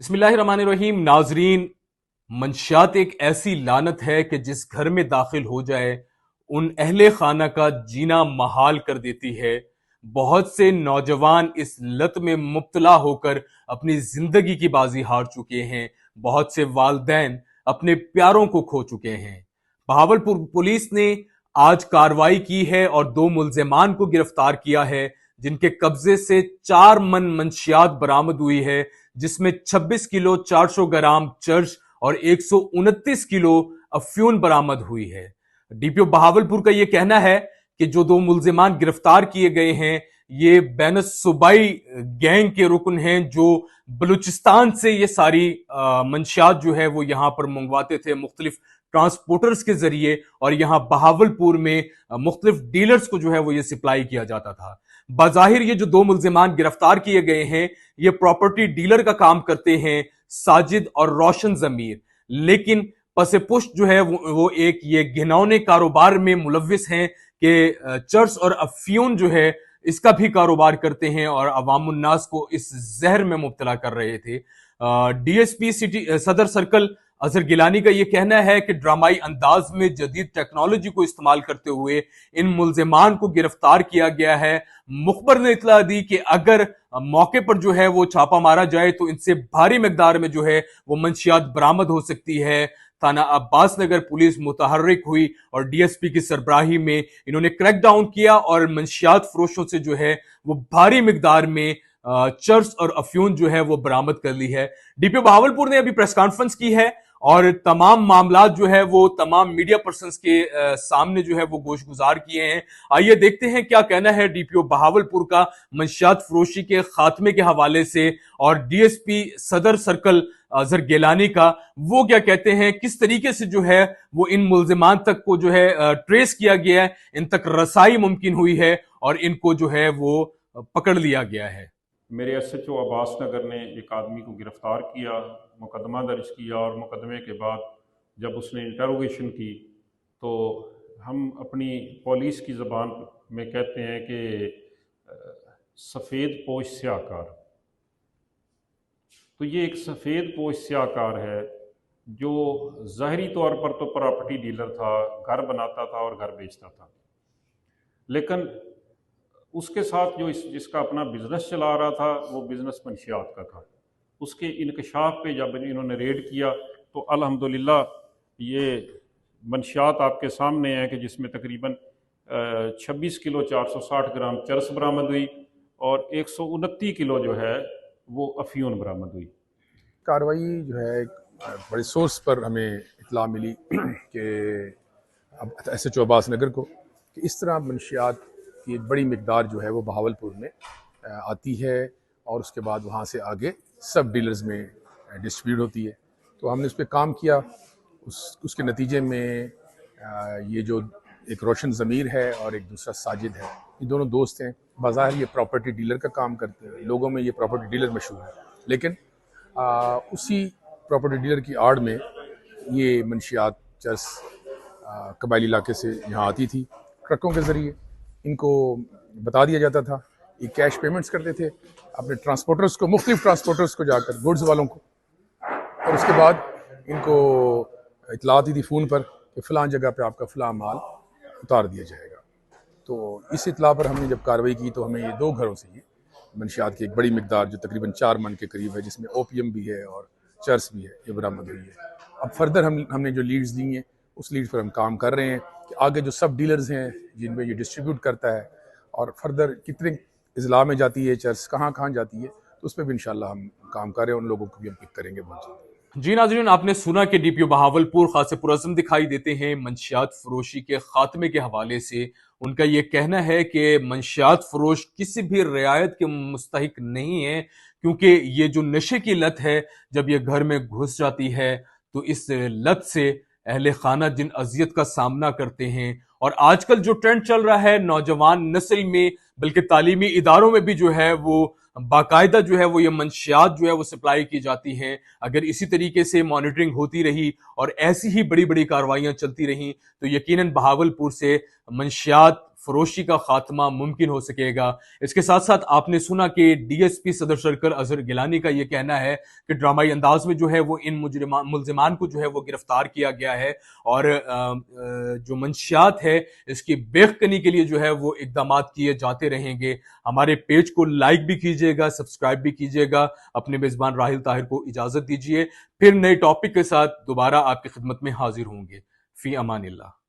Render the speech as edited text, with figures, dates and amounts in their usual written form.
बिस्मिल्लाहिर्रहमानिर्रहीम। नाजरीन, मंशियात एक ऐसी लानत है कि जिस घर में दाखिल हो जाए उन अहले खाना का जीना महाल कर देती है। बहुत से नौजवान इस लत में मुब्तला होकर अपनी जिंदगी की बाजी हार चुके हैं। बहुत से वालदैन अपने प्यारों को खो चुके हैं। बहावलपुर पुलिस ने आज कार्रवाई की है और दो मुल्जिमान को गिरफ्तार किया है, जिनके कब्जे से 4 मन मंशियात बरामद हुई है, जिसमें 26 किलो 400 ग्राम चर्च और 129 किलो अफ्यून बरामद हुई है। डीपीओ बहावलपुर का यह कहना है कि जो दो मुल्जिमान गिरफ्तार किए गए हैं ये बैनस सूबाई गैंग के रुकन हैं, जो बलूचिस्तान से ये सारी मंशियात जो है वो यहां पर मंगवाते थे मुख्तलिफ ट्रांसपोर्टर्स के जरिए, और यहां बहावलपुर में मुख्तलिफ डीलर्स को जो है वो ये सप्लाई किया जाता था। बज़ाहिर ये जो दो मुल्जिमान गिरफ्तार किए गए हैं ये प्रॉपर्टी डीलर का काम करते हैं, साजिद और रोशन जमीर, लेकिन पसे पुष्ट जो है वो एक ये घिनौने कारोबार में मुलविस हैं कि चर्स और अफ्यून जो है इसका भी कारोबार करते हैं और अवामुन्नास को इस जहर में मुब्तला कर रहे थे। डीएसपी सिटी सदर सर्कल अजहर गिलानी का यह कहना है कि ड्रामाई अंदाज में जदीद टेक्नोलॉजी को इस्तेमाल करते हुए इन मुल्जिमान को गिरफ्तार किया गया है। मुखबर ने इतला दी कि अगर मौके पर जो है वो छापा मारा जाए तो इनसे भारी मिकदार में जो है वो मंशियात बरामद हो सकती है। थाना अब्बास नगर पुलिस मुतहर्रिक हुई और डीएसपी की सरबराही में इन्होंने क्रैकडाउन किया और मंशियात फरोशों से जो है वो भारी मिकदार में चर्स और अफ्यून जो है वो बरामद कर ली है। डीपीओ बहावलपुर ने अभी प्रेस कॉन्फ्रेंस की है और तमाम मामला जो है वो तमाम मीडिया पर्संस के सामने जो है वो गोश गुजार किए हैं। आइए देखते हैं क्या कहना है डीपीओ बहावलपुर का मंशियात फरोशी के खात्मे के हवाले से, और डीएसपी सदर सर्कल अजहर गिलानी का वो क्या कहते हैं, किस तरीके से जो है वो इन मुल्जिमान तक को जो है ट्रेस किया गया है, इन तक रसाई मुमकिन हुई है और इनको जो है वो पकड़ लिया गया है। मेरे एसएचओ अब्बास नगर ने एक आदमी को गिरफ्तार किया, मुकदमा दर्ज किया और मुकदमे के बाद जब उसने इंटरोगेशन की तो हम अपनी पुलिस की ज़बान में कहते हैं कि सफ़ेद पोश स्याहकार। तो ये एक सफ़ेद पोश स्याहकार है जो ज़ाहरी तौर पर तो प्रॉपर्टी डीलर था, घर बनाता था और घर बेचता था, लेकिन उसके साथ जो जिसका अपना बिजनेस चला रहा था वो बिजनेस मंशियात का था। उसके इंकशाफ पे जब इन्होंने रेड किया तो अल्हम्दुलिल्लाह ये मंशियात आपके सामने है कि जिसमें तकरीबन 26 किलो 460 ग्राम चरस बरामद हुई और 129 किलो जो है वो अफ्यून बरामद हुई। कार्रवाई जो है बड़े सोर्स पर हमें इतला मिली कि एसएचओ अब्बास नगर को कि इस तरह मंशियात की एक बड़ी मिकदार जो है वो बहावलपुर में आती है और उसके बाद वहाँ से आगे सब डीलर्स में डिस्ट्रीब्यूट होती है। तो हमने उस पर काम किया। उसके नतीजे में ये जो एक रोशन ज़मीर है और एक दूसरा साजिद है, ये दोनों दोस्त हैं। बाज़ाहिर ये प्रॉपर्टी डीलर का काम करते हैं, लोगों में ये प्रॉपर्टी डीलर मशहूर है, लेकिन उसी प्रॉपर्टी डीलर की आड़ में ये मंशियात चर्स कबायली इलाके से यहाँ आती थी। ट्रकों के ज़रिए इनको बता दिया जाता था, ये कैश पेमेंट्स करते थे अपने ट्रांसपोर्टर्स को, मुख्तलिफ ट्रांसपोर्टर्स को जाकर, गुड्स वालों को, और उसके बाद इनको इतला आती थी फ़ोन पर कि फ़लाँ जगह पे आपका फ़लाँ माल उतार दिया जाएगा। तो इस इतला पर हमने जब कार्रवाई की तो हमें ये दो घरों से ये मंशियात की एक बड़ी मिकदार जो तकरीबन 4 मन के करीब है, जिसमें ओपीएम भी है और चर्स भी है, ये बरामद हुई है। अब फर्दर हमने जो लीड्स दी हैं उस लीड पर हम काम कर रहे हैं कि आगे जो सब डीलर्स हैं जिनमें ये डिस्ट्रीब्यूट करता है और फर्दर कितने इजला में जाती है चर्च, कहाँ कहाँ जाती है, तो उस पर भी इंशाल्लाह हम काम कर रहे हैं। उन लोगों को भी हम पिक करेंगे बहुत जल्द। जी नाज़रीन, आपने सुना कि डीपीओ बहावलपुर खासे पुरज़्म दिखाई देते हैं मंशियात फरोशी के खात्मे के हवाले से। उनका यह कहना है कि मंशियात फरोश किसी भी रियायत के मुस्तहिक नहीं है, क्योंकि ये जो नशे की लत है जब ये घर में घुस जाती है तो इस लत से अहले खाना जिन अजियत का सामना करते हैं, और आजकल जो ट्रेंड चल रहा है नौजवान नस्ल में, बल्कि तालीमी इदारों में भी जो है वो बाकायदा जो है वो ये मंशियात जो है वो सप्लाई की जाती हैं। अगर इसी तरीके से मॉनिटरिंग होती रही और ऐसी ही बड़ी बड़ी कार्रवाइयां चलती रहीं तो यकीनन बहावलपुर से मंशियात فروشی کا خاتمہ ممکن ہو سکے گا۔ اس کے ساتھ ساتھ آپ نے سنا کہ ڈی ایس پی صدر سرکار اظہر گیلانی کا یہ کہنا ہے کہ ڈرامائی انداز میں جو ہے وہ ان ملزمان کو جو ہے وہ گرفتار کیا گیا ہے، اور جو منشیات ہے اس کی بیخکنی کے لیے جو ہے وہ اقدامات کیے جاتے رہیں گے۔ ہمارے پیج کو لائک بھی کیجیے گا، سبسکرائب بھی کیجیے گا۔ اپنے میزبان راحل طاہر کو اجازت دیجیے، پھر نئے ٹاپک کے ساتھ دوبارہ آپ کی خدمت میں حاضر ہوں گے۔ فی امان اللہ۔